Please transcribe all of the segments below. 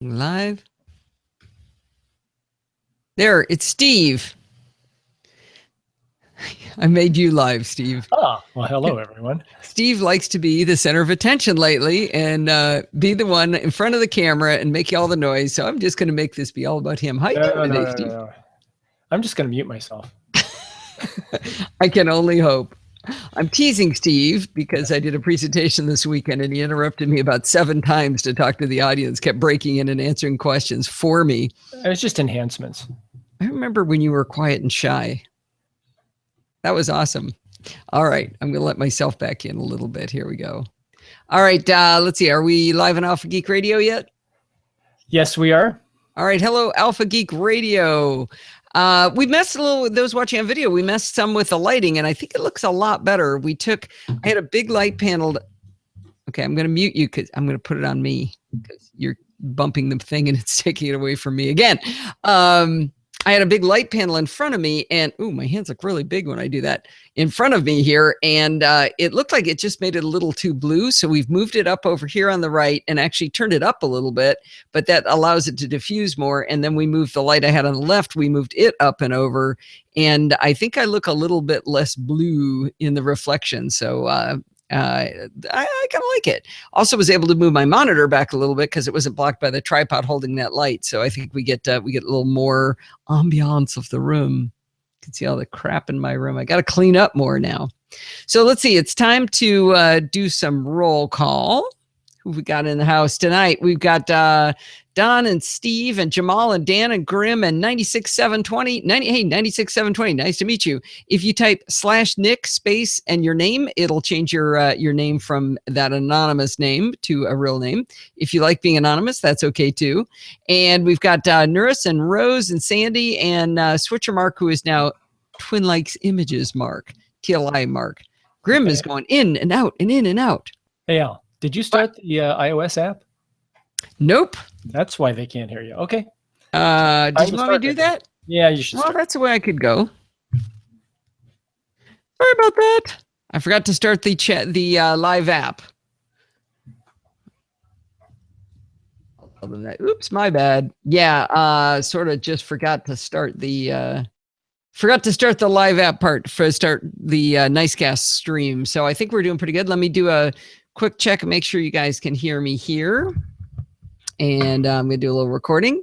Live. There, it's Steve. I made you live, Steve. Ah, well, hello, everyone. Steve likes to be the center of attention lately and be the one in front of the camera and make all the noise. So I'm just going to make this be all about him. How you doing today, Steve? No. I'm just going to mute myself. I can only hope. I'm teasing Steve because I did a presentation this weekend and he interrupted me about 7 times to talk to the audience, kept breaking in and answering questions for me. It was just enhancements. I remember when you were quiet and shy. That was awesome. All right. I'm going to let myself back in a little bit. Here we go. All right. Let's see. Are we live on Alpha Geek Radio yet? Yes, we are. All right. Hello, Alpha Geek Radio. We messed a little with those watching on video. We messed some with the lighting, and I think it looks a lot better. I had a big light panel. Okay, I'm going to mute you because I'm going to put it on me because you're bumping the thing and it's taking it away from me again. I had a big light panel in front of me, and my hands look really big when I do that in front of me here. And it looked like it just made it a little too blue. So we've moved it up over here on the right and actually turned it up a little bit, but that allows it to diffuse more. And then we moved the light I had on the left, we moved it up and over. And I think I look a little bit less blue in the reflection. So I kind of like it. Also was able to move my monitor back a little bit because it wasn't blocked by the tripod holding that light. So I think we get a little more ambiance of the room. You can see all the crap in my room. I got to clean up more now. So let's see. It's time to do some roll call. Who we got in the house tonight? We've got Don and Steve and Jamal and Dan and Grim and 96720. Hey, 96720. Nice to meet you. If you type /Nick space and your name, it'll change your name from that anonymous name to a real name. If you like being anonymous, that's okay too. And we've got Nuris and Rose and Sandy and Switcher Mark, who is now Twin Likes Images Mark, TLI Mark. Grim is going in and out and in and out. Hey, Al, did you start the iOS app? Nope. That's why they can't hear you. Okay. Did you want me to do that? Yeah, you should. Well, that's the way I could go. Sorry about that. I forgot to start the live app. Oops, my bad. Yeah, sort of just forgot to start the live app part start the NosillaCast stream. So I think we're doing pretty good. Let me do a quick check and make sure you guys can hear me here. And I'm going to do a little recording.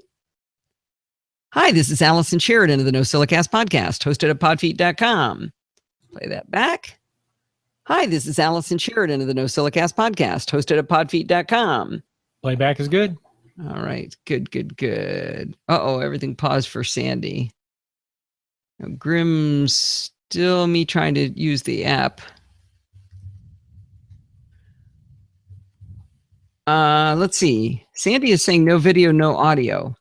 Hi, this is Allison Sheridan of the NosillaCast podcast, hosted at podfeet.com. Play that back. Hi, this is Allison Sheridan of the NosillaCast podcast, hosted at podfeet.com. Playback is good. All right. Good. Uh-oh, everything paused for Sandy. Now, Grim's still me trying to use the app. Let's see. Sandy is saying no video, no audio.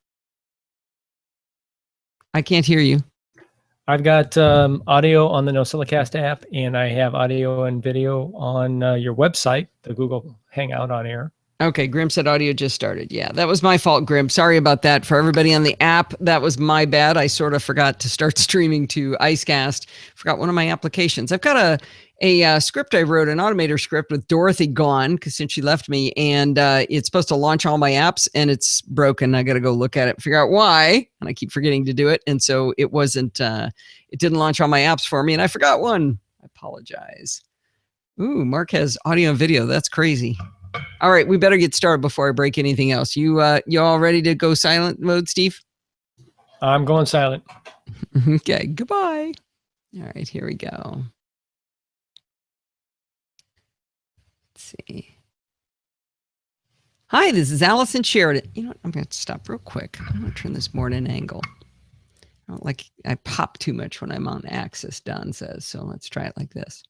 I can't hear you. I've got audio on the NosillaCast app, and I have audio and video on your website, the Google Hangout on air. Okay, Grim said audio just started. Yeah, that was my fault, Grim. Sorry about that. For everybody on the app, that was my bad. I sort of forgot to start streaming to Icecast. Forgot one of my applications. I've got a script I wrote, an automator script with Dorothy gone because since she left me, and it's supposed to launch all my apps, and it's broken. I got to go look at it, figure out why, and I keep forgetting to do it, and so it didn't launch all my apps for me, and I forgot one. I apologize. Ooh, Mark has audio and video. That's crazy. All right, we better get started before I break anything else. You all ready to go silent mode, Steve? I'm going silent. Okay, goodbye. All right, here we go. Let's see. Hi, this is Allison Sheridan. You know what? I'm going to stop real quick. I'm going to turn this more at an angle. I don't like I pop too much when I'm on axis, Don says. So let's try it like this.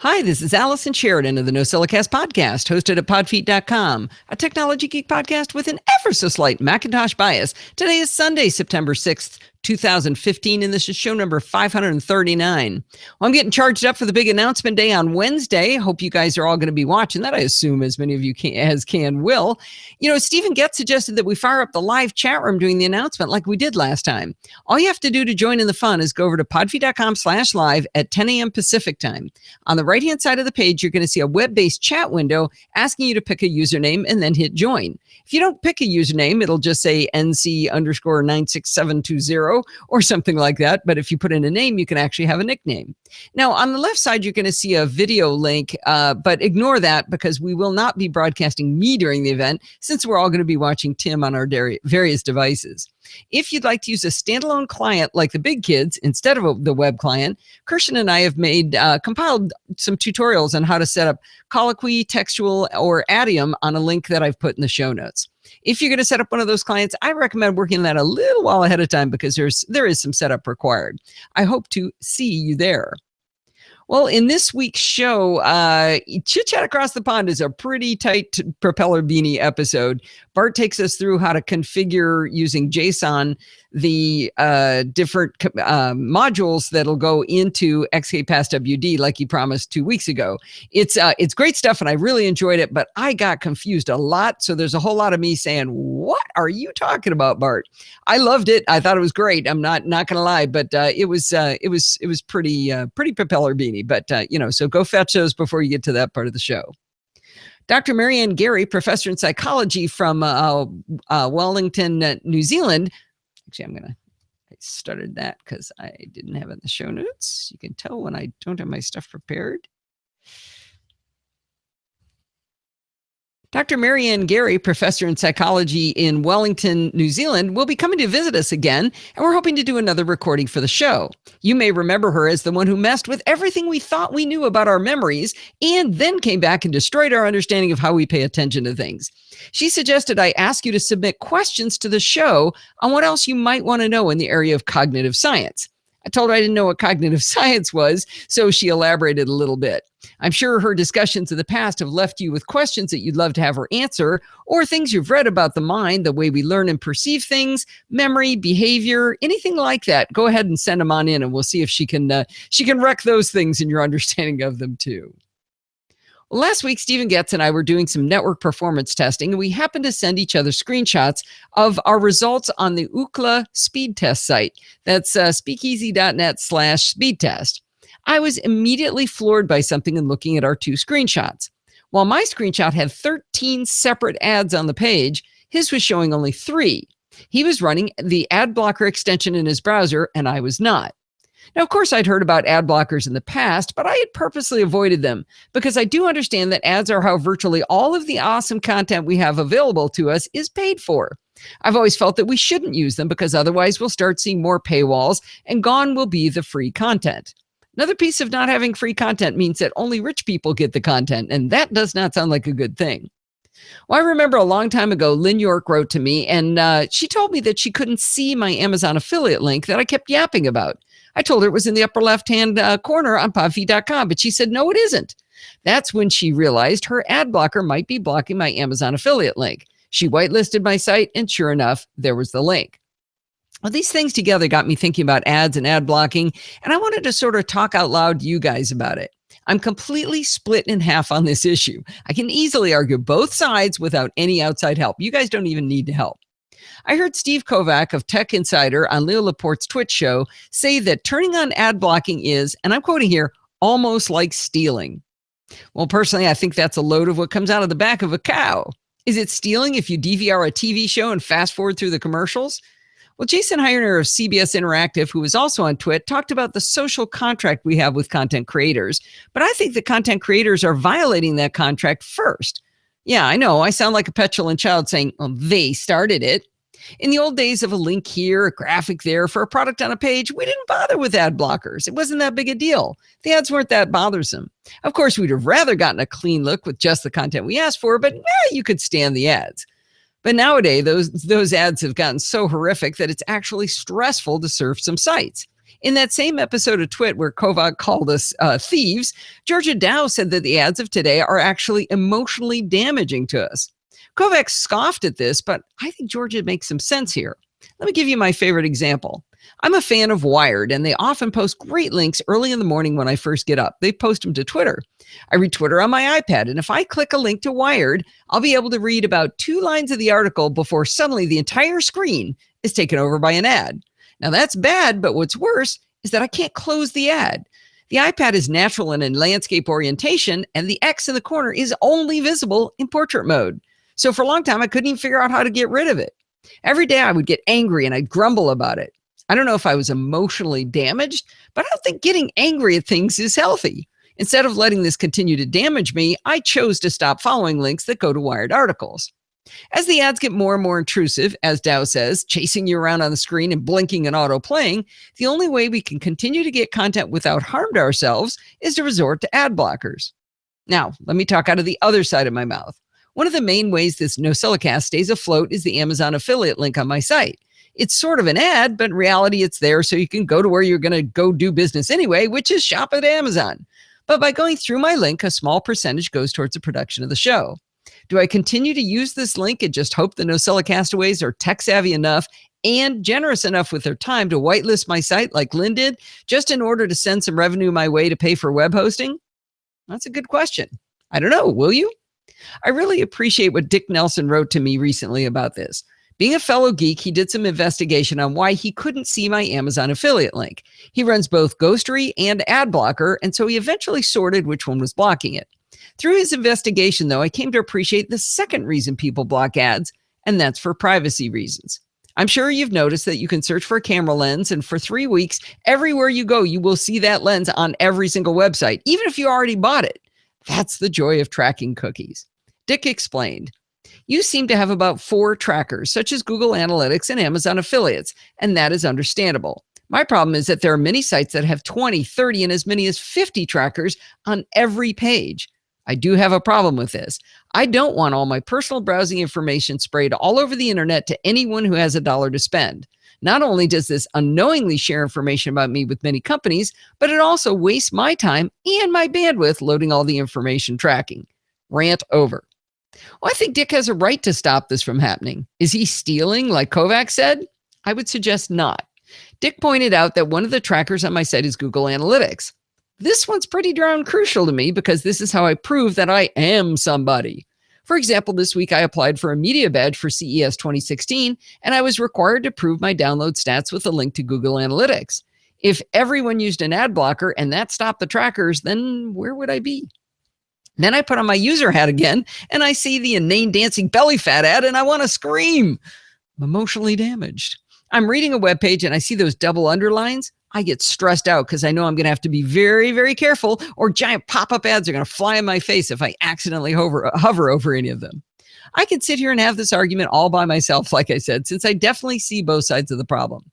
Hi, this is Allison Sheridan of the NosillaCast podcast, hosted at podfeet.com, a technology geek podcast with an ever so slight Macintosh bias. Today is Sunday, September 6th, 2015, and this is show number 539. Well, I'm getting charged up for the big announcement day on Wednesday. Hope you guys are all going to be watching that. I assume as many of you can will. You know, Stephen Getz suggested that we fire up the live chat room during the announcement like we did last time. All you have to do to join in the fun is go over to podfeed.com/live at 10 a.m. Pacific time. On the right-hand side of the page, you're going to see a web-based chat window asking you to pick a username and then hit join. If you don't pick a username, it'll just say NC_96720 or something like that. But if you put in a name, you can actually have a nickname. Now, on the left side, you're going to see a video link, but ignore that because we will not be broadcasting me during the event since we're all going to be watching Tim on our various devices. If you'd like to use a standalone client like the big kids instead of the web client, Kirshen and I have compiled some tutorials on how to set up Colloquy, Textual, or Adium on a link that I've put in the show notes. If you're going to set up one of those clients, I recommend working on that a little while ahead of time because there is some setup required. I hope to see you there. Well, in this week's show, Chit Chat Across the Pond is a pretty tight propeller beanie episode. Bart takes us through how to configure using JSON the different modules that'll go into XKPassWD like he promised 2 weeks ago. It's great stuff, and I really enjoyed it, but I got confused a lot, so there's a whole lot of me saying, what are you talking about, Bart? I loved it. I thought it was great. I'm not gonna lie, but it was pretty propeller beanie. But so go fetch those before you get to that part of the show. Dr. Marianne Gary, professor in psychology from Wellington, New Zealand. Actually, I started that because I didn't have it in the show notes. You can tell when I don't have my stuff prepared. Dr. Marianne Gary, professor in psychology in Wellington, New Zealand, will be coming to visit us again, and we're hoping to do another recording for the show. You may remember her as the one who messed with everything we thought we knew about our memories and then came back and destroyed our understanding of how we pay attention to things. She suggested I ask you to submit questions to the show on what else you might want to know in the area of cognitive science. I told her I didn't know what cognitive science was, so she elaborated a little bit. I'm sure her discussions in the past have left you with questions that you'd love to have her answer, or things you've read about the mind, the way we learn and perceive things, memory, behavior, anything like that. Go ahead and send them on in, and we'll see if she can wreck those things in your understanding of them too. Well, last week, Stephen Getz and I were doing some network performance testing, and we happened to send each other screenshots of our results on the Ookla speed test site. That's speakeasy.net/speed test. I was immediately floored by something in looking at our two screenshots. While my screenshot had 13 separate ads on the page, his was showing only 3. He was running the ad blocker extension in his browser, and I was not. Now, of course, I'd heard about ad blockers in the past, but I had purposely avoided them because I do understand that ads are how virtually all of the awesome content we have available to us is paid for. I've always felt that we shouldn't use them because otherwise we'll start seeing more paywalls and gone will be the free content. Another piece of not having free content means that only rich people get the content, and that does not sound like a good thing. Well, I remember a long time ago, Lynn York wrote to me, and she told me that she couldn't see my Amazon affiliate link that I kept yapping about. I told her it was in the upper left-hand corner on podfeed.com, but she said, no, it isn't. That's when she realized her ad blocker might be blocking my Amazon affiliate link. She whitelisted my site, and sure enough, there was the link. Well, these things together got me thinking about ads and ad blocking, and I wanted to sort of talk out loud to you guys about it. I'm completely split in half on this issue. I can easily argue both sides without any outside help. You guys don't even need to help. I heard Steve Kovac of Tech Insider on Leo Laporte's Twitch show say that turning on ad blocking is, and I'm quoting here, almost like stealing. Well, personally, I think that's a load of what comes out of the back of a cow. Is it stealing if you DVR a TV show and fast forward through the commercials? Well, Jason Heiner of CBS Interactive, who was also on Twit, talked about the social contract we have with content creators. But I think the content creators are violating that contract first. Yeah, I know. I sound like a petulant child saying, well, they started it. In the old days of a link here, a graphic there for a product on a page, we didn't bother with ad blockers. It wasn't that big a deal. The ads weren't that bothersome. Of course, we'd have rather gotten a clean look with just the content we asked for, but you could stand the ads. But nowadays, those ads have gotten so horrific that it's actually stressful to surf some sites. In that same episode of Twit where Kovac called us thieves, Georgia Dow said that the ads of today are actually emotionally damaging to us. Kovac scoffed at this, but I think Georgia makes some sense here. Let me give you my favorite example. I'm a fan of Wired, and they often post great links early in the morning when I first get up. They post them to Twitter. I read Twitter on my iPad, and if I click a link to Wired, I'll be able to read about 2 lines of the article before suddenly the entire screen is taken over by an ad. Now that's bad, but what's worse is that I can't close the ad. The iPad is natural and in landscape orientation, and the X in the corner is only visible in portrait mode. So for a long time, I couldn't even figure out how to get rid of it. Every day I would get angry and I'd grumble about it. I don't know if I was emotionally damaged, but I don't think getting angry at things is healthy. Instead of letting this continue to damage me, I chose to stop following links that go to Wired articles. As the ads get more and more intrusive, as Dow says, chasing you around on the screen and blinking and auto-playing, the only way we can continue to get content without harm to ourselves is to resort to ad blockers. Now, let me talk out of the other side of my mouth. One of the main ways this NosillaCast stays afloat is the Amazon affiliate link on my site. It's sort of an ad, but in reality, it's there so you can go to where you're going to go do business anyway, which is shop at Amazon. But by going through my link, a small percentage goes towards the production of the show. Do I continue to use this link and just hope the Nosilla castaways are tech savvy enough and generous enough with their time to whitelist my site like Lynn did, just in order to send some revenue my way to pay for web hosting? That's a good question. I don't know. Will you? I really appreciate what Dick Nelson wrote to me recently about this. Being a fellow geek, he did some investigation on why he couldn't see my Amazon affiliate link. He runs both Ghostery and Adblocker, and so he eventually sorted which one was blocking it. Through his investigation, though, I came to appreciate the second reason people block ads, and that's for privacy reasons. I'm sure you've noticed that you can search for a camera lens, and for 3 weeks, everywhere you go, you will see that lens on every single website, even if you already bought it. That's the joy of tracking cookies. Dick explained, you seem to have about 4 trackers, such as Google Analytics and Amazon affiliates, and that is understandable. My problem is that there are many sites that have 20, 30, and as many as 50 trackers on every page. I do have a problem with this. I don't want all my personal browsing information sprayed all over the internet to anyone who has $1 to spend. Not only does this unknowingly share information about me with many companies, but it also wastes my time and my bandwidth loading all the information tracking. Rant over. Well, I think Dick has a right to stop this from happening. Is he stealing, like Kovacs said? I would suggest not. Dick pointed out that one of the trackers on my site is Google Analytics. This one's pretty darn crucial to me because this is how I prove that I am somebody. For example, this week I applied for a media badge for CES 2016, and I was required to prove my download stats with a link to Google Analytics. If everyone used an ad blocker and that stopped the trackers, then where would I be? Then I put on my user hat again, and I see the inane dancing belly fat ad, and I want to scream. I'm emotionally damaged. I'm reading a web page, and I see those double underlines. I get stressed out because I know I'm going to have to be very, very careful, or giant pop-up ads are going to fly in my face if I accidentally hover over any of them. I could sit here and have this argument all by myself, like I said, since I definitely see both sides of the problem.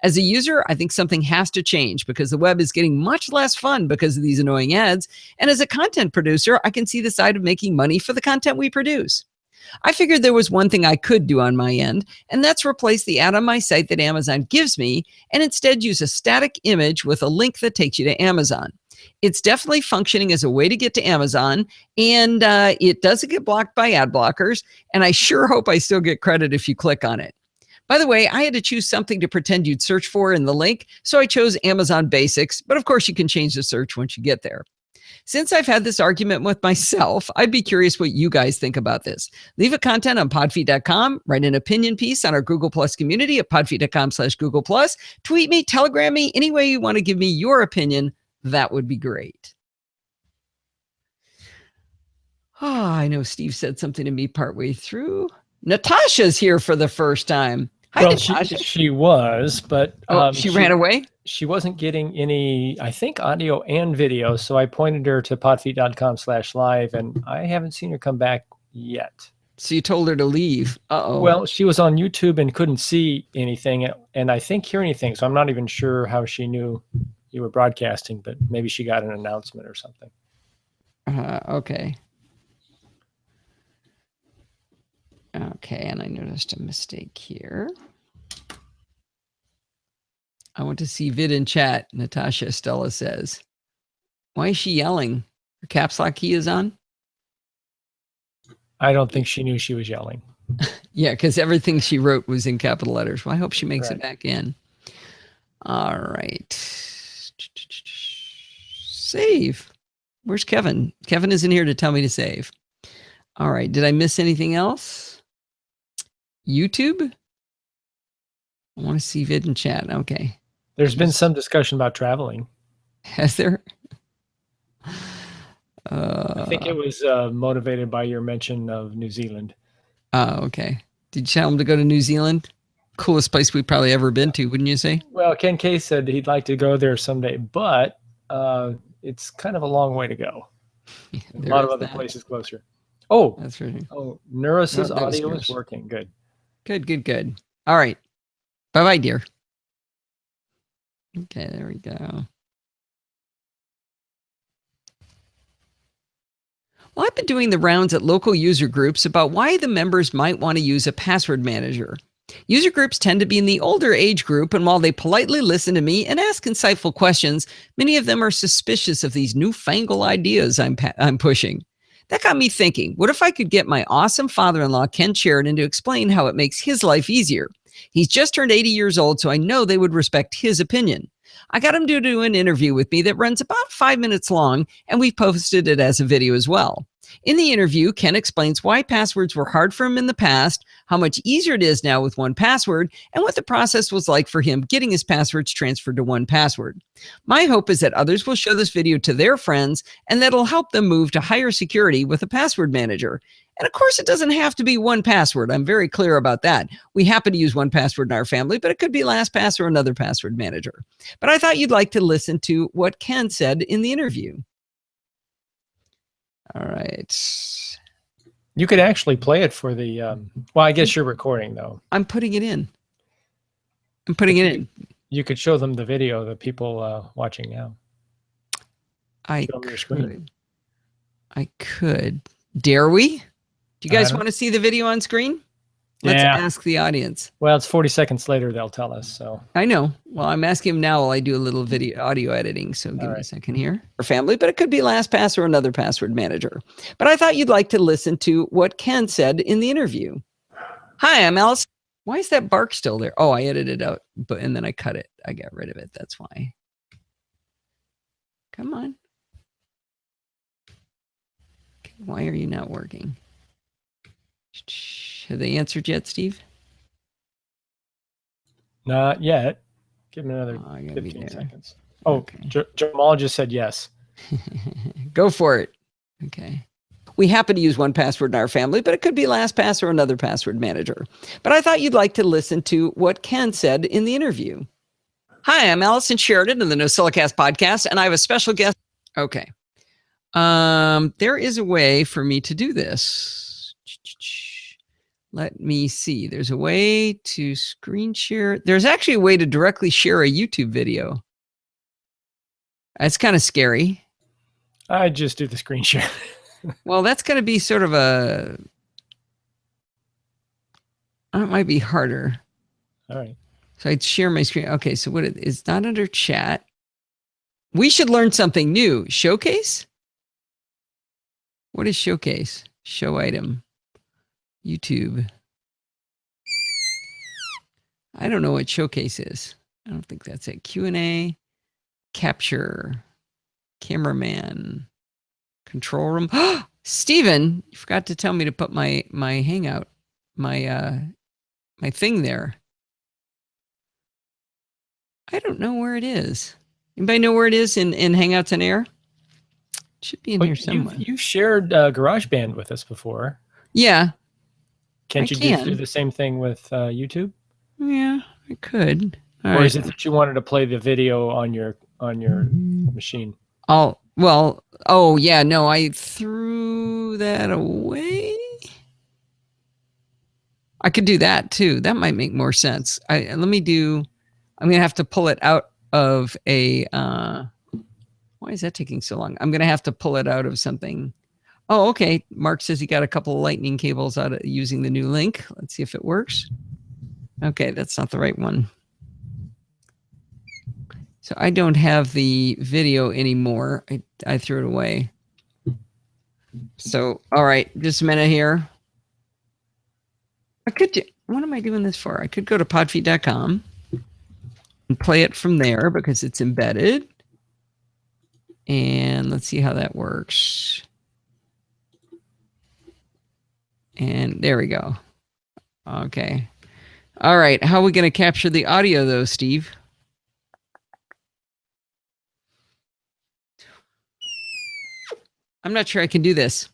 As a user, I think something has to change because the web is getting much less fun because of these annoying ads. And as a content producer, I can see the side of making money for the content we produce. I figured there was one thing I could do on my end, and that's replace the ad on my site that Amazon gives me and instead use a static image with a link that takes you to Amazon. It's definitely functioning as a way to get to Amazon, and it doesn't get blocked by ad blockers, and I sure hope I still get credit if you click on it. By the way, I had to choose something to pretend you'd search for in the link, so I chose Amazon Basics, but of course you can change the search once you get there. Since I've had this argument with myself, I'd be curious what you guys think about this. Leave a comment on podfeet.com, write an opinion piece on our Google Plus community at podfeet.com/Google Plus, tweet me, telegram me, any way you want to give me your opinion, that would be great. I know Steve said something to me partway through. Natasha's here for the first time. Hi, well, Natasha. she was, but she ran away? She wasn't getting any, I think, audio and video. So I pointed her to podfeet.com/live, and I haven't seen her come back yet. So you told her to leave. Uh-oh. Well, she was on YouTube and couldn't see anything, and I think hear anything. So I'm not even sure how she knew you were broadcasting, but maybe she got an announcement or something. Okay. Okay, and I noticed a mistake here. I want to see vid in chat, Natasha Stella says. Why is she yelling? Her caps lock key is on? I don't think she knew she was yelling. Yeah, because everything she wrote was in capital letters. Well, I hope she makes it back in. All right. Save. Where's Kevin? Kevin isn't here to tell me to save. All right. Did I miss anything else? YouTube? I want to see vid and chat. Okay. There's been some discussion about traveling. Has there? I think it was motivated by your mention of New Zealand. Oh, okay. Did you tell him to go to New Zealand? Coolest place we've probably ever been to, wouldn't you say? Well, Ken K said he'd like to go there someday, but it's kind of a long way to go. Yeah, a lot of other places closer. Oh, that's right. Oh, Neuris's audio is working. Good. Good. All right. Bye-bye, dear. Okay, there we go. Well, I've been doing the rounds at local user groups about why the members might want to use a password manager. User groups tend to be in the older age group, and while they politely listen to me and ask insightful questions, many of them are suspicious of these newfangled ideas I'm pushing. That got me thinking, what if I could get my awesome father-in-law, Ken Sheridan, to explain how it makes his life easier? He's just turned 80 years old, so I know they would respect his opinion. I got him to do an interview with me that runs about 5 minutes long, and we've posted it as a video as well. In the interview, Ken explains why passwords were hard for him in the past, how much easier it is now with 1Password, and what the process was like for him getting his passwords transferred to 1Password. My hope is that others will show this video to their friends, and that'll help them move to higher security with a password manager. And of course, it doesn't have to be 1Password. I'm very clear about that. We happen to use 1Password in our family, but it could be LastPass or another password manager. But I thought you'd like to listen to what Ken said in the interview. All right. You could actually play it for the, well, I guess you're recording though. I'm putting it in. I'm putting it in. You could show them the video, the people watching now. I could. Dare we? Do you guys want to see the video on screen? Let's ask the audience. Well, it's 40 seconds later, they'll tell us. So I know. Well, I'm asking him now while I do a little audio editing. So give me a second here. Or family, but it could be LastPass or another password manager. But I thought you'd like to listen to what Ken said in the interview. Hi, I'm Alice. Why is that bark still there? Oh, I edited it out, and then I cut it. I got rid of it. That's why. Come on. Why are you not working? Have they answered yet, Steve? Not yet. Give me another 15 seconds. Oh, okay. Jamal just said yes. Go for it. Okay. We happen to use 1Password in our family, but it could be LastPass or another password manager. But I thought you'd like to listen to what Ken said in the interview. Hi, I'm Allison Sheridan of the NosillaCast podcast, and I have a special guest. Okay. There is a way for me to do this. Let me see. There's a way to screen share. There's actually a way to directly share a YouTube video. That's kind of scary. I just do the screen share. Well, that's going to be sort of it might be harder. All right. So I'd share my screen. Okay, so what it's not under chat. We should learn something new. Showcase? What is showcase? Show item. YouTube. I don't know what showcase is. I don't think that's it. Q&A, capture, cameraman, control room. Steven, you forgot to tell me to put my hangout, my thing there. I don't know where it is. Anybody know where it is in Hangouts on Air? It should be in here somewhere. You shared GarageBand with us before. Yeah. Can't you do the same thing with YouTube? Yeah, I could. Or is it that you wanted to play the video on your machine? Oh yeah, no, I threw that away. I could do that too. That might make more sense. I'm gonna have to pull it out of a why is that taking so long? I'm gonna have to pull it out of something. Oh, okay. Mark says he got a couple of lightning cables out of using the new link. Let's see if it works. Okay, that's not the right one. So I don't have the video anymore. I threw it away. So, all right, just a minute here. What am I doing this for? I could go to podfeed.com. play it from there because it's embedded. And let's see how that works. And there we go. Okay. All right. How are we going to capture the audio though, Steve? I'm not sure I can do this.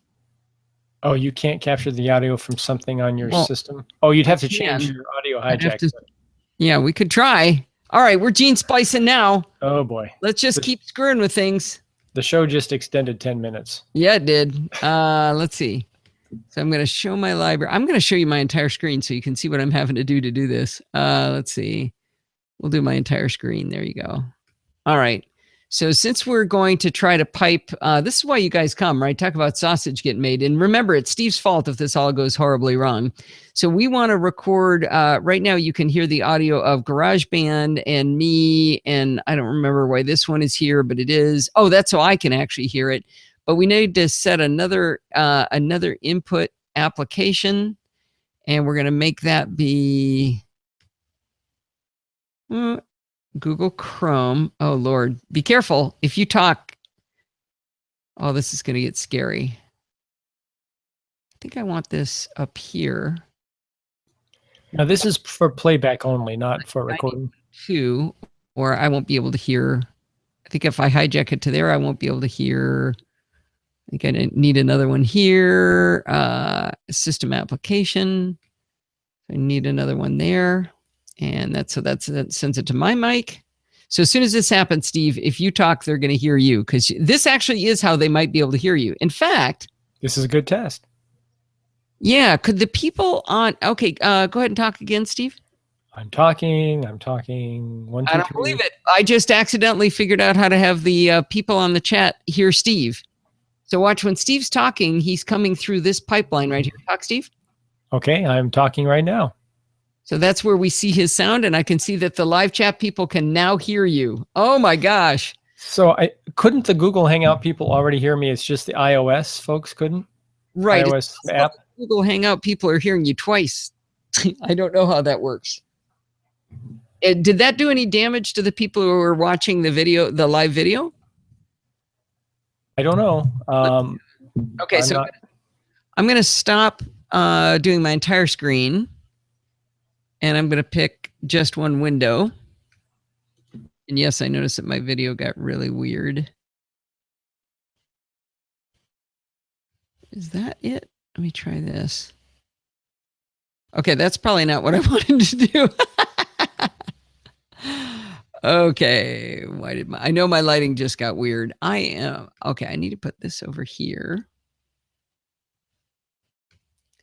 Oh, you can't capture the audio from something on your system? Oh, you'd have to change your audio hijack. Yeah, we could try. All right, we're gene splicing now. Oh boy. Let's just keep screwing with things. The show just extended 10 minutes. Yeah, it did. Let's see. So I'm going to show my library. I'm going to show you my entire screen so you can see what I'm having to do this. Let's see. We'll do my entire screen. There you go. All right. So since we're going to try to pipe, this is why you guys come, right? Talk about sausage getting made. And remember, it's Steve's fault if this all goes horribly wrong. So we want to record, right now you can hear the audio of GarageBand and me, and I don't remember why this one is here, but it is. Oh, that's so I can actually hear it. But we need to set another input application, and we're going to make that be Google Chrome. Oh, Lord. Be careful. If you talk, oh, this is going to get scary. I think I want this up here. Now, this is for playback only, not for recording. Or I won't be able to hear. I think if I hijack it to there, I won't be able to hear. I think I need another one here. System application. I need another one there. And that sends it to my mic. So as soon as this happens, Steve, if you talk, they're going to hear you, because this actually is how they might be able to hear you. In fact, this is a good test. Yeah. Could the people on, okay, go ahead and talk again, Steve. I'm talking. 1, 2, 3. I don't believe it. I just accidentally figured out how to have the people on the chat hear Steve. So watch, when Steve's talking, he's coming through this pipeline right here. Talk, Steve. Okay, I'm talking right now. So that's where we see his sound, and I can see that the live chat people can now hear you. Oh my gosh. So couldn't the Google Hangout people already hear me? It's just the iOS folks couldn't? Right. iOS app. Google Hangout people are hearing you twice. I don't know how that works. Did that do any damage to the people who were watching the video, the live video? I don't know. Okay, I'm going to stop doing my entire screen. And I'm going to pick just one window. And yes, I noticed that my video got really weird. Is that it? Let me try this. Okay, that's probably not what I wanted to do. Okay, why did I know my lighting just got weird. Okay, I need to put this over here.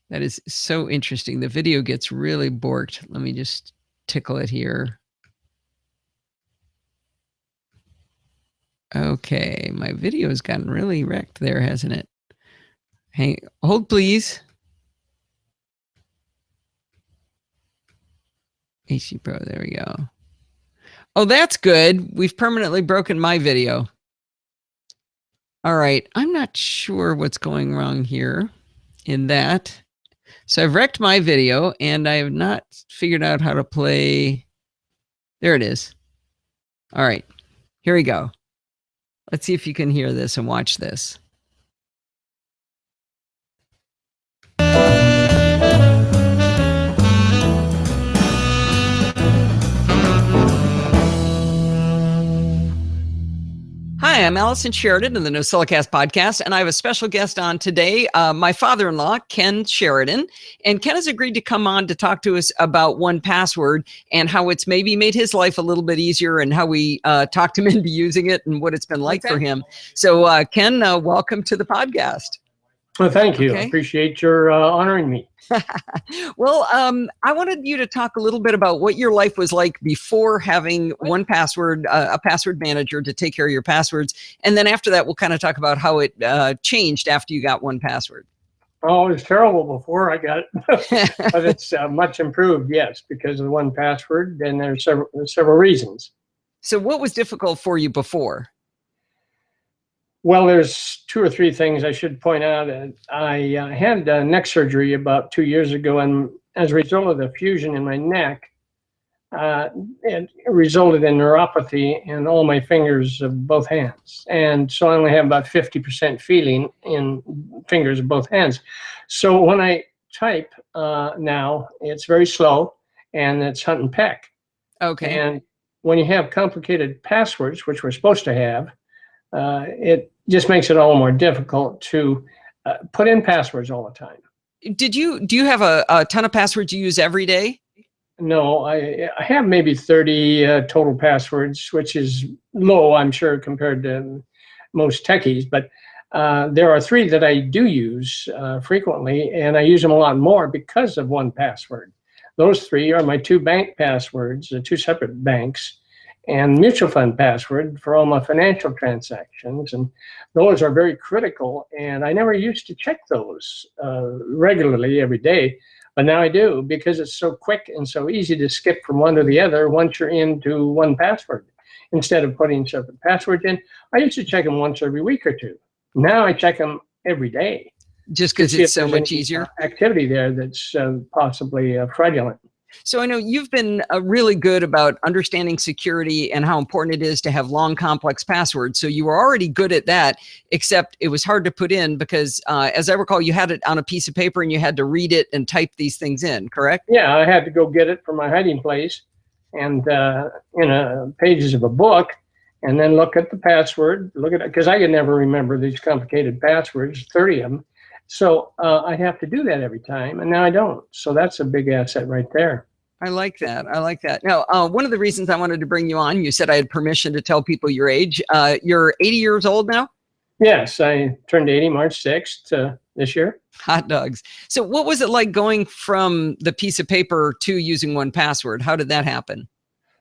That is so interesting. The video gets really borked. Let me just tickle it here. Okay, my video has gotten really wrecked there, hasn't it? Hold please. AC Pro, there we go. Oh, that's good. We've permanently broken my video. All right, I'm not sure what's going wrong here in that. So I've wrecked my video, and I have not figured out how to play. There it is. All right, here we go. Let's see if you can hear this and watch this. Hi, I'm Allison Sheridan of the NosillaCast podcast, and I have a special guest on today, my father-in-law, Ken Sheridan. And Ken has agreed to come on to talk to us about 1Password and how it's maybe made his life a little bit easier, and how we talked him into using it and what it's been like for him. So Ken, welcome to the podcast. Well, thank you. Okay. I appreciate your honoring me. Well, I wanted you to talk a little bit about what your life was like before having 1Password, a password manager to take care of your passwords. And then after that, we'll kind of talk about how it changed after you got 1Password. Oh, it was terrible before I got it, but it's much improved, yes, because of the 1Password. And there's several reasons. So what was difficult for you before? Well, there's 2 or 3 things I should point out. I had neck surgery about 2 years ago, and as a result of the fusion in my neck, it resulted in neuropathy in all my fingers of both hands. And so I only have about 50% feeling in fingers of both hands. So when I type now, it's very slow and it's hunt and peck. Okay. And when you have complicated passwords, which we're supposed to have, it just makes it all more difficult to put in passwords all the time. Do you have a ton of passwords you use every day? No, I have maybe 30 total passwords, which is low, I'm sure, compared to most techies. But there are 3 that I do use frequently, and I use them a lot more because of 1Password. Those 3 are my 2 bank passwords, 2 separate banks, and mutual fund password for all my financial transactions. And those are very critical. And I never used to check those regularly every day. But now I do, because it's so quick and so easy to skip from one to the other once you're into 1Password. Instead of putting separate passwords in, I used to check them once every week or 2. Now I check them every day. Just because it's so much easier? Activity there that's possibly fraudulent. So I know you've been really good about understanding security and how important it is to have long, complex passwords. So you were already good at that, except it was hard to put in because, as I recall, you had it on a piece of paper and you had to read it and type these things in, correct? Yeah, I had to go get it from my hiding place and in pages of a book, and then look at the password, look at it, because I could never remember these complicated passwords, 30 of them. So I have to do that every time, and now I don't. So that's a big asset right there. I like that. I like that. Now, one of the reasons I wanted to bring you on, you said I had permission to tell people your age. You're 80 years old now? Yes, I turned 80 March 6th this year. Hot dogs. So what was it like going from the piece of paper to using 1Password? How did that happen?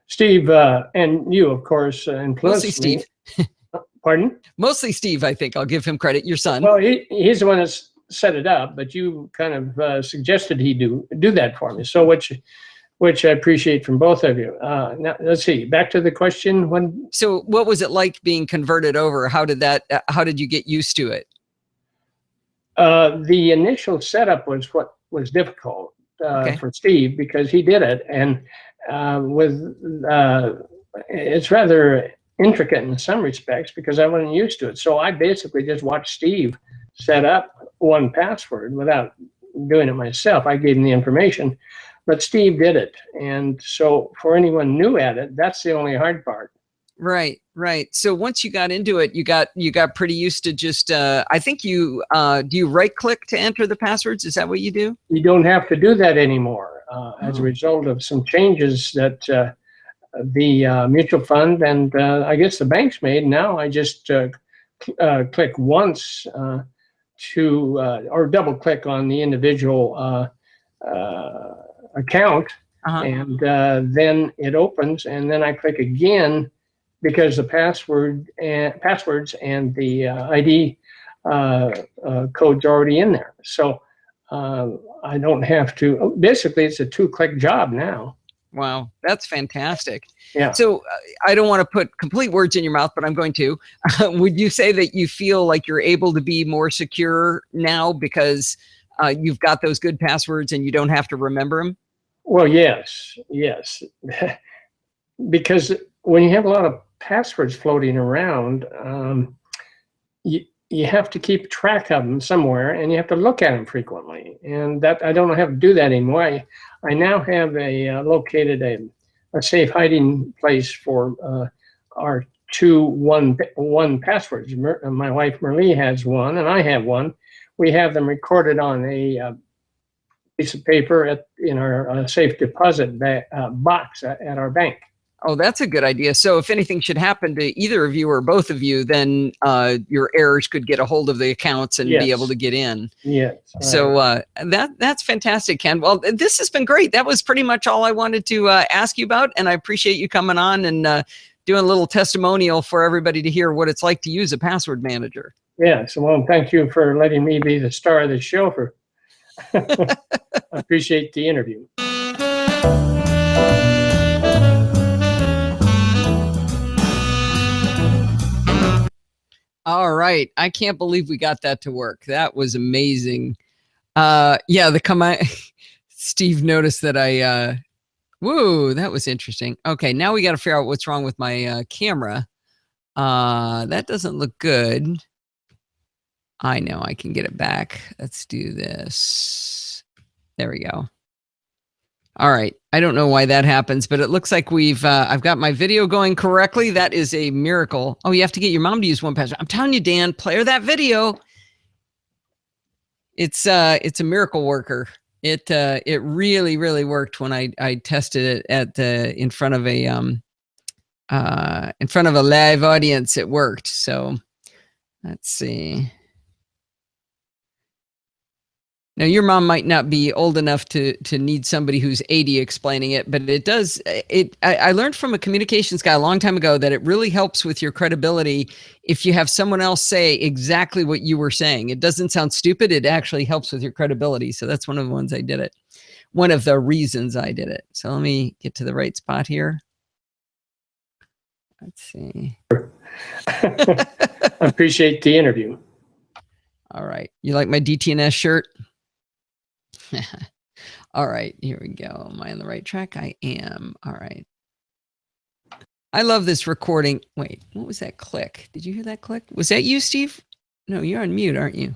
Steve, and you, of course, influenced Mostly Steve. me. Pardon? Mostly Steve, I think. I'll give him credit. Your son. Well, he's the one that's set it up, but you kind of suggested he do that for me. So which I appreciate from both of you. Now let's see. Back to the question. So what was it like being converted over? How did you get used to it? The initial setup was what was difficult for Steve, because he did it, and it's rather intricate in some respects because I wasn't used to it. So I basically just watched Steve set up 1Password without doing it myself. I gave him the information, but Steve did it. And so for anyone new at it, that's the only hard part. Right, right. So once you got into it, you got pretty used to just, I think do you right click to enter the passwords? Is that what you do? You don't have to do that anymore as a result of some changes that the mutual fund and I guess the banks made. Now I just click once or double click on the individual account, and then it opens, and then I click again because the passwords and the ID code's already in there. So I don't have to. Basically, it's a 2-click job now. Wow, that's fantastic. Yeah. So I don't want to put complete words in your mouth, but I'm going to. Would you say that you feel like you're able to be more secure now because you've got those good passwords and you don't have to remember them? Well, yes. Because when you have a lot of passwords floating around, you have to keep track of them somewhere, and you have to look at them frequently. And that I don't have to do that anymore. I now have located a safe hiding place for our 2 1Passwords. My wife Merle has one, and I have one. We have them recorded on a piece of paper in our safe deposit box at our bank. Oh, that's a good idea. So if anything should happen to either of you or both of you, then your heirs could get a hold of the accounts and be able to get in. Yes. So that's fantastic, Ken. Well, this has been great. That was pretty much all I wanted to ask you about. And I appreciate you coming on and doing a little testimonial for everybody to hear what it's like to use a password manager. Yes. Well, thank you for letting me be the star of the show. I appreciate the interview. All right. I can't believe we got that to work. That was amazing. Yeah, Steve noticed that Woo, that was interesting. Okay, now we got to figure out what's wrong with my camera. That doesn't look good. I know I can get it back. Let's do this. There we go. All right. I don't know why that happens, but it looks like I've got my video going correctly. That is a miracle. Oh, you have to get your mom to use one password. I'm telling you, Dan, play that video. It's a miracle worker. It really, really worked when I tested it in front of a live audience. It worked. So let's see. Now, your mom might not be old enough to need somebody who's 80 explaining it, but it does. I learned from a communications guy a long time ago that it really helps with your credibility if you have someone else say exactly what you were saying. It doesn't sound stupid. It actually helps with your credibility. So that's one of the ones I did it. One of the reasons I did it. So let me get to the right spot here. Let's see. I appreciate the interview. All right. You like my DTNS shirt? All right, here we go. Am I on the right track? I am. All right. I love this recording. Wait, what was that click? Did you hear that click? Was that you, Steve? No, you're on mute, aren't you?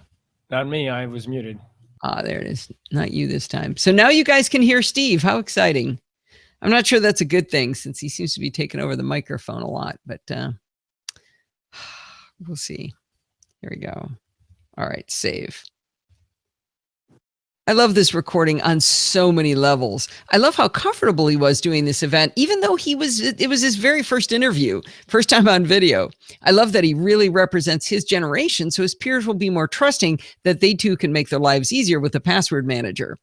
Not me. I was muted. Ah, there it is. Not you this time. So now you guys can hear Steve. How exciting. I'm not sure that's a good thing since he seems to be taking over the microphone a lot, but we'll see. Here we go. All right, save. I love this recording on so many levels. I love how comfortable he was doing this event, even though it was his very first interview, first time on video. I love that he really represents his generation, so his peers will be more trusting that they too can make their lives easier with the password manager.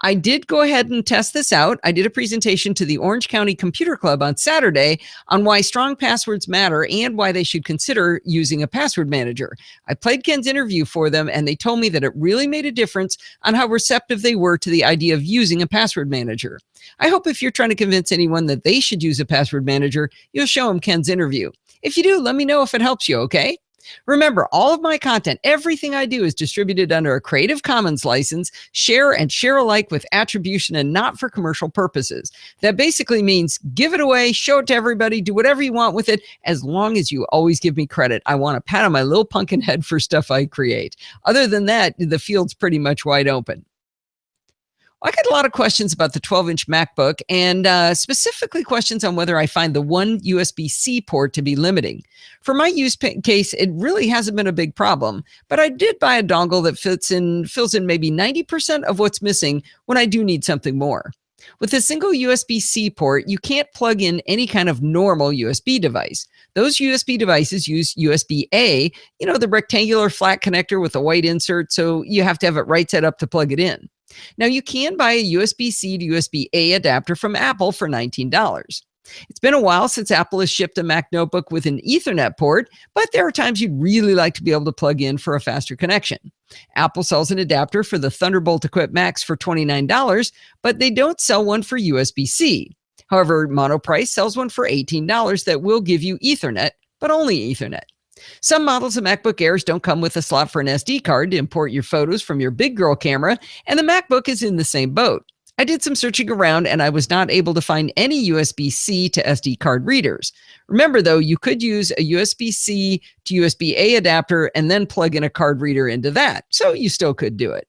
I did go ahead and test this out. I did a presentation to the Orange County Computer Club on Saturday on why strong passwords matter and why they should consider using a password manager. I played Ken's interview for them, and they told me that it really made a difference on how receptive they were to the idea of using a password manager. I hope if you're trying to convince anyone that they should use a password manager, you'll show them Ken's interview. If you do, let me know if it helps you, okay? Remember, all of my content, everything I do is distributed under a Creative Commons license, share and share alike with attribution and not for commercial purposes. That basically means give it away, show it to everybody, do whatever you want with it, as long as you always give me credit. I want a pat on my little pumpkin head for stuff I create. Other than that, the field's pretty much wide open. I got a lot of questions about the 12-inch MacBook and specifically questions on whether I find the one USB-C port to be limiting. For my use case, it really hasn't been a big problem, but I did buy a dongle that fills in maybe 90% of what's missing when I do need something more. With a single USB-C port, you can't plug in any kind of normal USB device. Those USB devices use USB-A, the rectangular flat connector with a white insert, so you have to have it right set up to plug it in. Now, you can buy a USB-C to USB-A adapter from Apple for $19. It's been a while since Apple has shipped a Mac notebook with an Ethernet port, but there are times you'd really like to be able to plug in for a faster connection. Apple sells an adapter for the Thunderbolt-equipped Macs for $29, but they don't sell one for USB-C. However, Monoprice sells one for $18 that will give you Ethernet, but only Ethernet. Some models of MacBook Airs don't come with a slot for an SD card to import your photos from your big girl camera, and the MacBook is in the same boat. I did some searching around and I was not able to find any USB-C to SD card readers. Remember though, you could use a USB-C to USB-A adapter and then plug in a card reader into that, so you still could do it.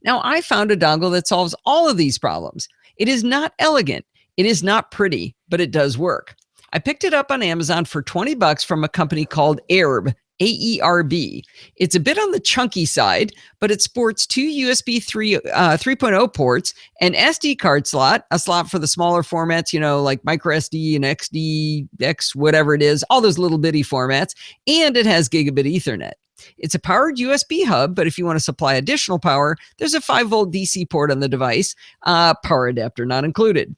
Now, I found a dongle that solves all of these problems. It is not elegant, it is not pretty, but it does work. I picked it up on Amazon for $20 from a company called AERB, A-E-R-B. It's a bit on the chunky side, but it sports two USB 3.0 ports, an SD card slot, a slot for the smaller formats, like microSD and XDX, whatever it is, all those little bitty formats, and it has gigabit Ethernet. It's a powered USB hub, but if you want to supply additional power, there's a 5-volt DC port on the device, power adapter not included.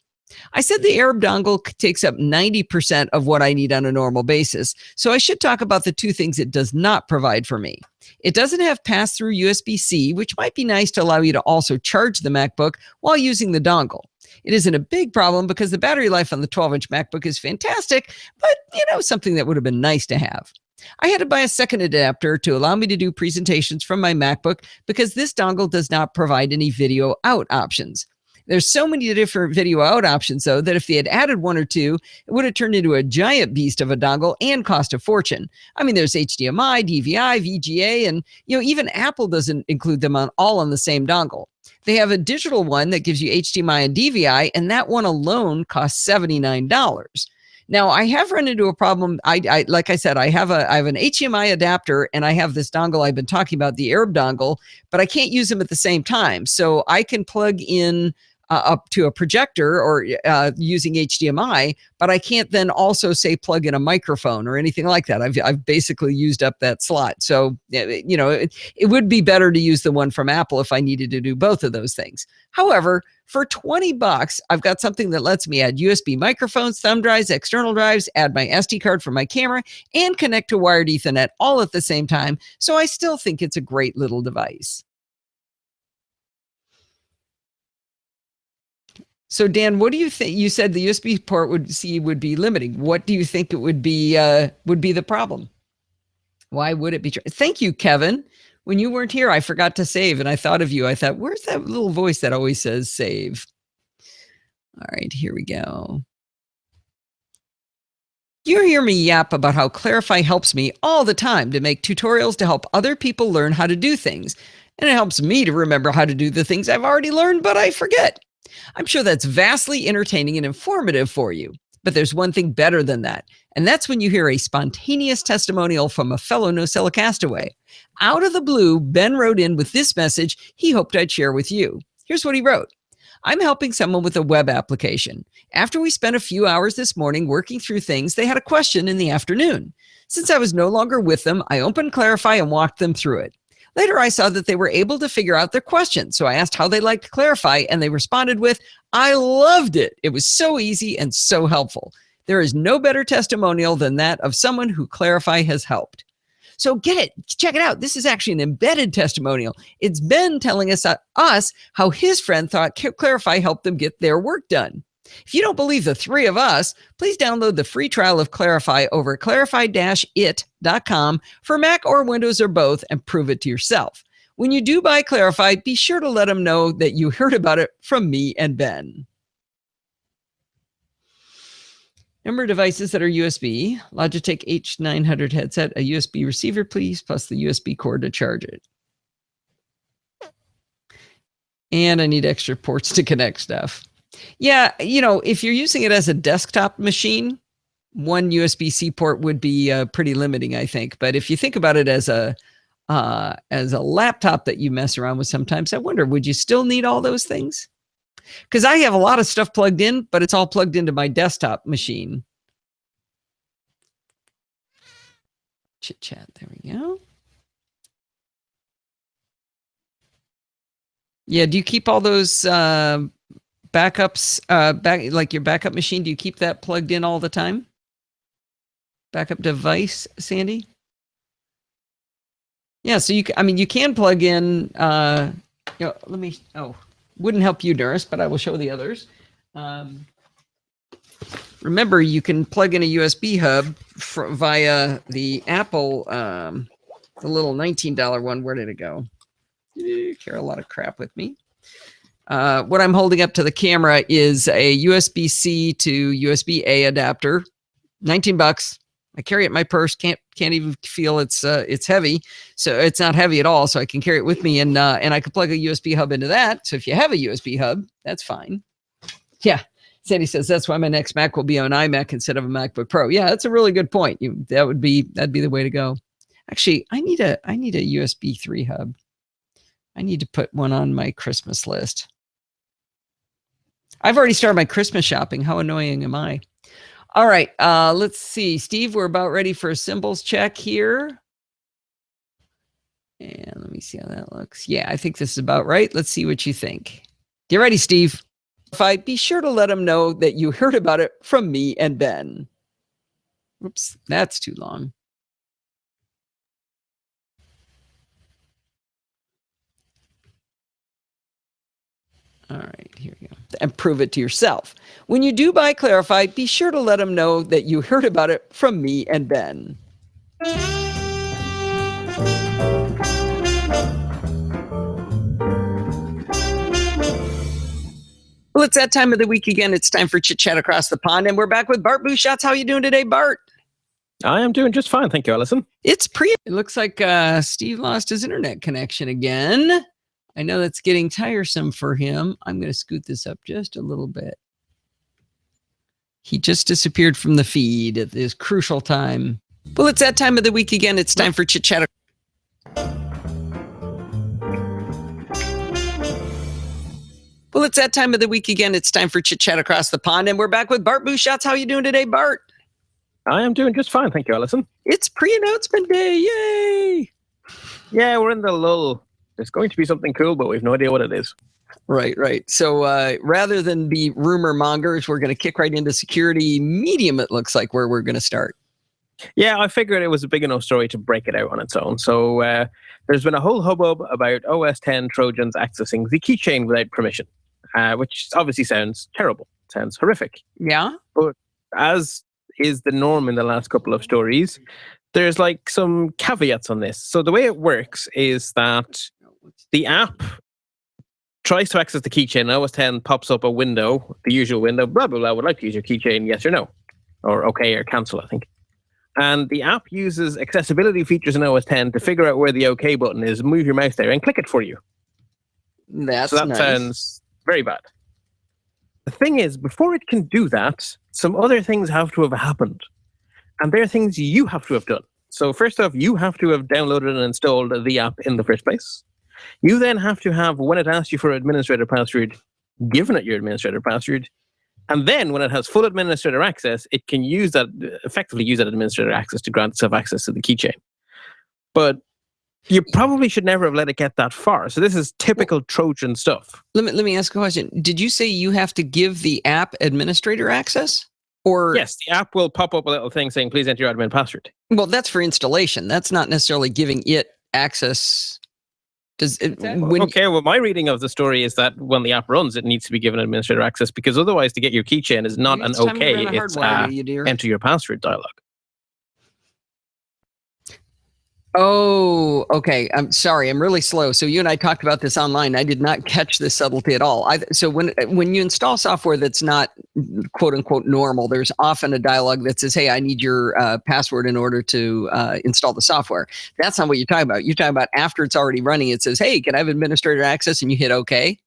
I said the AERB dongle takes up 90% of what I need on a normal basis, so I should talk about the two things it does not provide for me. It doesn't have pass-through USB-C, which might be nice to allow you to also charge the MacBook while using the dongle. It isn't a big problem because the battery life on the 12-inch MacBook is fantastic, but something that would have been nice to have. I had to buy a second adapter to allow me to do presentations from my MacBook because this dongle does not provide any video out options. There's so many different video out options, though, that if they had added one or two, it would have turned into a giant beast of a dongle and cost a fortune. I mean, there's HDMI, DVI, VGA, and even Apple doesn't include them all on the same dongle. They have a digital one that gives you HDMI and DVI, and that one alone costs $79. Now, I have run into a problem. Like I said, I have an HDMI adapter, and I have this dongle I've been talking about, the Arab dongle, but I can't use them at the same time. So I can plug in up to a projector or using HDMI, but I can't then also say plug in a microphone or anything like that. I've basically used up that slot. So, it would be better to use the one from Apple if I needed to do both of those things. However, for $20, I've got something that lets me add USB microphones, thumb drives, external drives, add my SD card for my camera, and connect to wired Ethernet all at the same time. So I still think it's a great little device. So Dan, what do you think? You said the USB port would be limiting. What do you think it would be the problem? Why would it be? Thank you, Kevin. When you weren't here, I forgot to save, and I thought of you. I thought, where's that little voice that always says save? All right, here we go. You hear me yap about how Clarify helps me all the time to make tutorials to help other people learn how to do things. And it helps me to remember how to do the things I've already learned, but I forget. I'm sure that's vastly entertaining and informative for you. But there's one thing better than that, and that's when you hear a spontaneous testimonial from a fellow NosillaCastaway. Out of the blue, Ben wrote in with this message he hoped I'd share with you. Here's what he wrote. I'm helping someone with a web application. After we spent a few hours this morning working through things, they had a question in the afternoon. Since I was no longer with them, I opened Clarify and walked them through it. Later, I saw that they were able to figure out their question, so I asked how they liked Clarify, and they responded with, I loved it. It was so easy and so helpful. There is no better testimonial than that of someone who Clarify has helped. So get it. Check it out. This is actually an embedded testimonial. It's Ben telling us how his friend thought Clarify helped them get their work done. If you don't believe the three of us, please download the free trial of Clarify over at clarify-it.com for Mac or Windows or both and prove it to yourself. When you do buy Clarify, be sure to let them know that you heard about it from me and Ben. Number of devices that are USB, Logitech H900 headset, a USB receiver, please, plus the USB cord to charge it. And I need extra ports to connect stuff. Yeah, if you're using it as a desktop machine, one USB-C port would be pretty limiting, I think. But if you think about it as a laptop that you mess around with sometimes, I wonder, would you still need all those things? Because I have a lot of stuff plugged in, but it's all plugged into my desktop machine. Chit chat, there we go. Yeah, do you keep all those backups, like your backup machine, do you keep that plugged in all the time? Backup device, Sandy? Yeah, so you can plug in, wouldn't help you, Doris, but I will show the others. Remember, you can plug in a USB hub via the Apple, the little $19 one. Where did it go? You carry a lot of crap with me. What I'm holding up to the camera is a USB-C to USB-A adapter, $19. I carry it in my purse. Can't even feel it's heavy. So it's not heavy at all. So I can carry it with me, and I can plug a USB hub into that. So if you have a USB hub, that's fine. Yeah, Sandy says that's why my next Mac will be on iMac instead of a MacBook Pro. Yeah, that's a really good point. That'd be the way to go. Actually, I need a USB 3 hub. I need to put one on my Christmas list. I've already started my Christmas shopping. How annoying am I? All right, let's see. Steve, we're about ready for a symbols check here. And let me see how that looks. Yeah, I think this is about right. Let's see what you think. You ready, Steve? Be sure to let them know that you heard about it from me and Ben. Oops, that's too long. All right, here we go. And prove it to yourself. When you do buy Clarify, be sure to let them know that you heard about it from me and Ben. Well, it's that time of the week again. It's time for Chit Chat Across the Pond, and we're back with Bart Busschots. How are you doing today, Bart? I am doing just fine, thank you, Alison. It looks like Steve lost his internet connection again. I know that's getting tiresome for him. I'm going to scoot this up just a little bit. He just disappeared from the feed at this crucial time. Well, it's that time of the week again. It's time for Chit Chat. Well, it's that time of the week again. It's time for Chit Chat Across the Pond, and we're back with Bart Busschots. How are you doing today, Bart? I am doing just fine, thank you, Alison. It's pre-announcement day. Yay! Yeah, we're in the lull. There's going to be something cool, but we've no idea what it is. Right. So rather than be rumor mongers, we're going to kick right into security medium, it looks like, where we're going to start. Yeah, I figured it was a big enough story to break it out on its own. So there's been a whole hubbub about OS X Trojans accessing the keychain without permission, which obviously sounds terrible. Sounds horrific. Yeah. But as is the norm in the last couple of stories, there's like some caveats on this. So the way it works is that the app tries to access the keychain, and OS X pops up a window, the usual window, blah, blah, blah, would like to use your keychain, yes or no, or okay, or cancel, I think. And the app uses accessibility features in OS X to figure out where the OK button is, move your mouse there, and click it for you. That's so that nice. Sounds very bad. The thing is, before it can do that, some other things have to have happened. And they're things you have to have done. So first off, you have to have downloaded and installed the app in the first place. You then have to have, when it asks you for an administrator password, given it your administrator password. And then when it has full administrator access, it can use that, effectively use that administrator access to grant itself access to the keychain. But you probably should never have let it get that far. So this is typical Trojan stuff. Let me ask a question. Did you say you have to give the app administrator access? Or yes, the app will pop up a little thing saying, please enter your admin password. Well, that's for installation. That's not necessarily giving it access. Okay, well, my reading of the story is that when the app runs, it needs to be given administrator access, because otherwise to get your keychain is not an okay, it's enter your password dialog. Oh, okay. I'm sorry. I'm really slow. So you and I talked about this online. I did not catch this subtlety at all. So when you install software that's not quote unquote normal, there's often a dialog that says, hey, I need your password in order to install the software. That's not what you're talking about. You're talking about after it's already running, it says, hey, can I have administrator access? And you hit OK.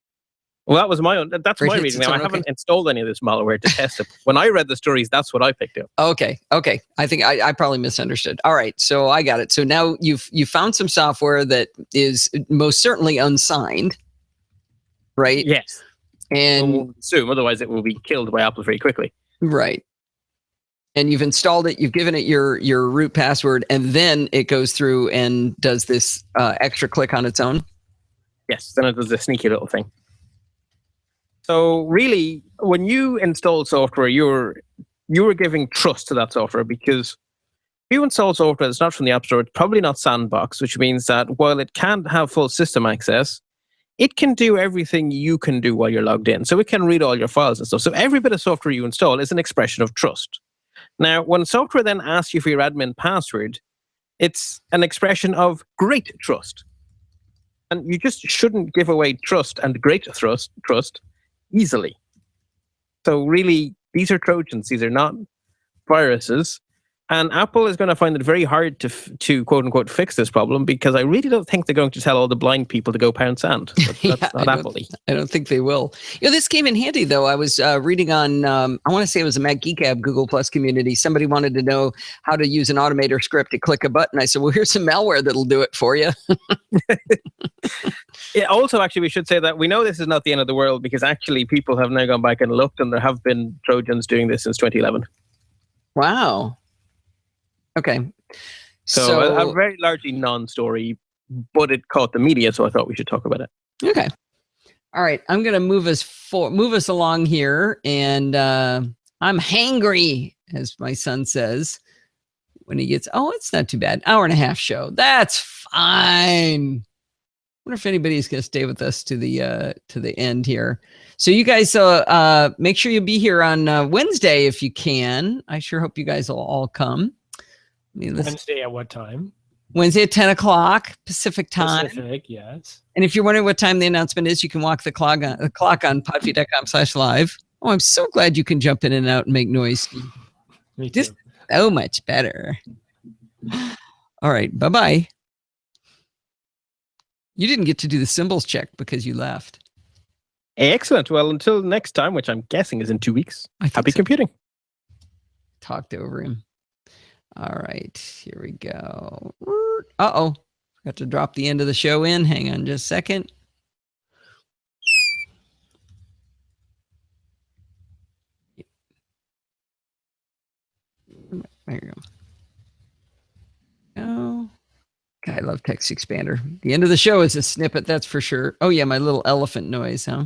Well, that was my own. That's my reading. Now, I haven't installed any of this malware to test it. When I read the stories, that's what I picked up. Okay. I think I probably misunderstood. All right, so I got it. So now you found some software that is most certainly unsigned, right? Yes. And we'll assume, otherwise it will be killed by Apple very quickly. Right. And you've installed it. You've given it your root password, and then it goes through and does this extra click on its own. Yes. Then it does a sneaky little thing. So really, when you install software, you were giving trust to that software, because if you install software that's not from the App Store, it's probably not sandbox, which means that while it can't have full system access, it can do everything you can do while you're logged in. So it can read all your files and stuff. So every bit of software you install is an expression of trust. Now, when software then asks you for your admin password, it's an expression of great trust. And you just shouldn't give away trust and great trust easily. So really, these are Trojans. These are not viruses. And Apple is going to find it very hard to quote unquote fix this problem, because I really don't think they're going to tell all the blind people to go pound sand. That's not Apple-y. I don't think they will. This came in handy though. I was reading on, I want to say it was a Mac Geek Gab Google Plus community. Somebody wanted to know how to use an automator script to click a button. I said, well, here's some malware that'll do it for you. Also, actually, we should say that we know this is not the end of the world, because actually people have now gone back and looked, and there have been Trojans doing this since 2011. Wow. Okay. So a very largely non-story, but it caught the media, so I thought we should talk about it. Okay. All right. I'm going to move us along here, and I'm hangry, as my son says when he gets. Oh, it's not too bad. Hour and a half show. That's fine. I wonder if anybody's going to stay with us to the end here. So you guys, make sure you be here on Wednesday if you can. I sure hope you guys will all come. Wednesday at what time? Wednesday at 10 o'clock Pacific time. Pacific, yes. And if you're wondering what time the announcement is, you can walk the clock on podfeed.com/live. Oh, I'm so glad you can jump in and out and make noise. Me too. Just so much better. All right. Bye-bye. You didn't get to do the symbols check because you left. Excellent. Well, until next time, which I'm guessing is in 2 weeks. Happy computing. Talked over him. All right. Here we go. Uh-oh. Got to drop the end of the show in. Hang on just a second. There you go. Oh, God, I love Text Expander. The end of the show is a snippet, that's for sure. Oh, yeah, my little elephant noise, huh?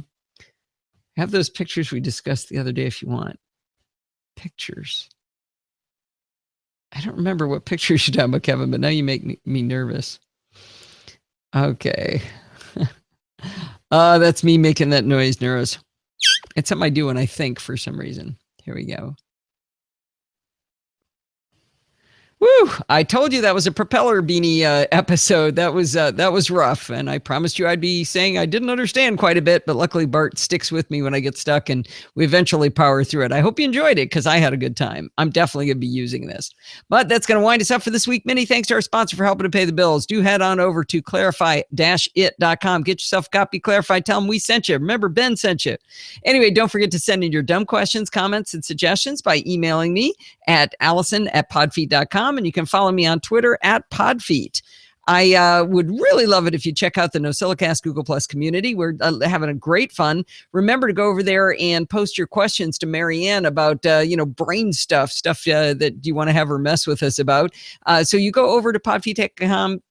Have those pictures we discussed the other day if you want. Pictures. I don't remember what pictures you're talking about, Kevin, but now you make me nervous. Okay. That's me making that noise, Neuros. It's something I do when I think for some reason. Here we go. Woo! I told you that was a propeller beanie episode. That was rough, and I promised you I'd be saying I didn't understand quite a bit, but luckily Bart sticks with me when I get stuck, and we eventually power through it. I hope you enjoyed it because I had a good time. I'm definitely going to be using this. But that's going to wind us up for this week. Many thanks to our sponsor for helping to pay the bills. Do head on over to clarify-it.com. Get yourself a copy. Clarify. Tell them we sent you. Remember, Ben sent you. Anyway, don't forget to send in your dumb questions, comments, and suggestions by emailing me at allison@podfeet.com. And you can follow me on Twitter @podfeet. I would really love it if you check out the NosillaCast Google Plus community. We're having a great fun. Remember to go over there and post your questions to Marianne about, brain stuff that you want to have her mess with us about. So you go over to podfeet.com/Google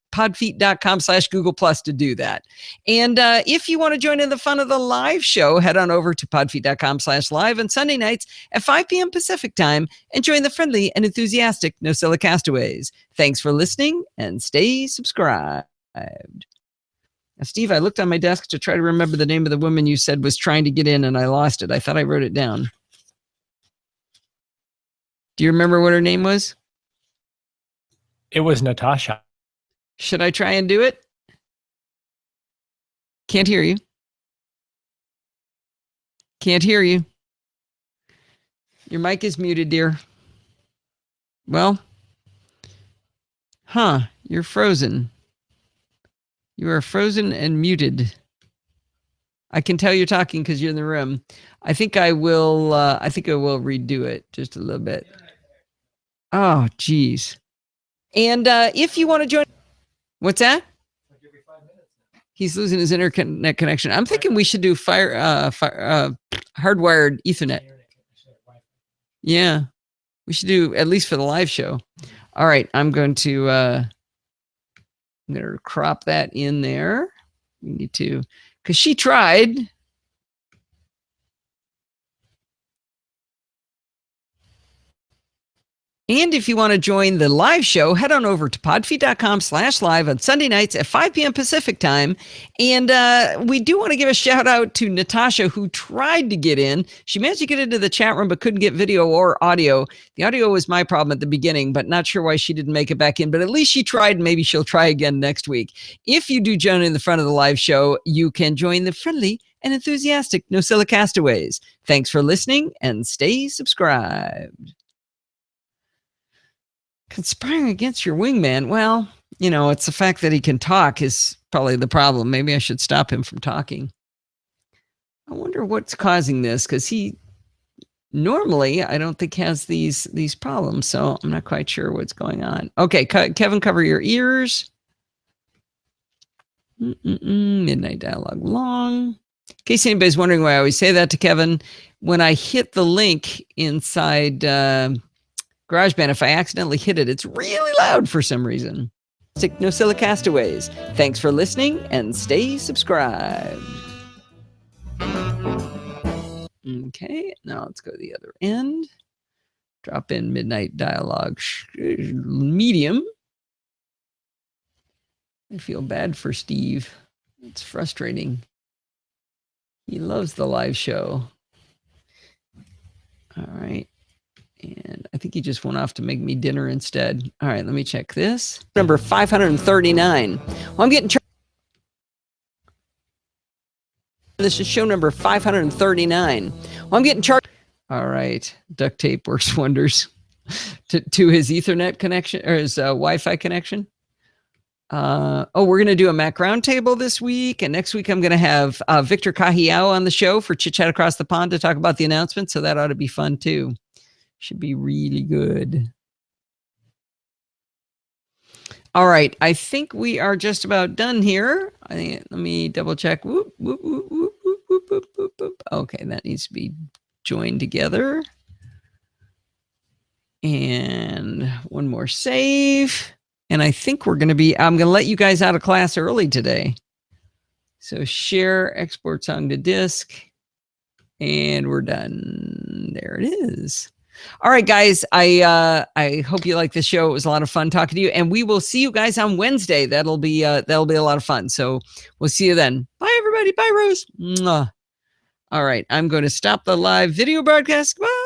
Plus to do that. And if you want to join in the fun of the live show, head on over to podfeet.com/live on Sunday nights at 5 p.m. Pacific time and join the friendly and enthusiastic Nosilla castaways. Thanks for listening and stay subscribed. Now, Steve, I looked on my desk to try to remember the name of the woman you said was trying to get in and I lost it. I thought I wrote it down. Do you remember what her name was? It was Natasha. Should I try and do it? Can't hear you. Can't hear you. Your mic is muted, dear. Well, you're frozen. You are frozen and muted. I can tell you're talking because you're in the room. I think I will redo it just a little bit. Oh, geez. And if you want to join, what's that? He's losing his internet connection. I'm thinking we should do hardwired Ethernet. Yeah, we should do at least for the live show. All right, I'm going to crop that in there. We need to, because she tried. And if you want to join the live show, head on over to podfeet.com/live on Sunday nights at 5 p.m. Pacific time. And we do want to give a shout out to Natasha, who tried to get in. She managed to get into the chat room, but couldn't get video or audio. The audio was my problem at the beginning, but not sure why she didn't make it back in. But at least she tried, and maybe she'll try again next week. If you do join in the front of the live show, you can join the friendly and enthusiastic Nosilla castaways. Thanks for listening, and stay subscribed. Conspiring against your wingman. Well, it's the fact that he can talk is probably the problem. Maybe I should stop him from talking. I wonder what's causing this, because he normally, I don't think, has these problems. So I'm not quite sure what's going on. Okay, Kevin, cover your ears. Midnight Dialogue long. In case anybody's wondering why I always say that to Kevin, when I hit the link inside GarageBand, if I accidentally hit it, it's really loud for some reason. Nosilla castaways. Thanks for listening and stay subscribed. Okay, now let's go to the other end. Drop in Midnight Dialogue medium. I feel bad for Steve. It's frustrating. He loves the live show. All right. And I think he just went off to make me dinner instead. All right, let me check this. Number 539. Well, I'm getting charged. This is show number 539. Well, I'm getting charged. All right, duct tape works wonders to his Ethernet connection or his Wi-Fi connection. We're going to do a Mac Roundtable this week. And next week, I'm going to have Victor Cahiao on the show for Chit Chat Across the Pond to talk about the announcement. So that ought to be fun, too. Should be really good. All right. I think we are just about done here. Let me double check. Whoop, whoop, whoop, whoop, whoop, whoop, whoop, whoop, whoop. Okay, that needs to be joined together. And one more save. And I think I'm going to let you guys out of class early today. So share, export song to disk. And we're done. There it is. All right, guys. I hope you like this show. It was a lot of fun talking to you. And we will see you guys on Wednesday. That'll be a lot of fun. So we'll see you then. Bye, everybody. Bye, Rose. Mwah. All right. I'm going to stop the live video broadcast. Bye.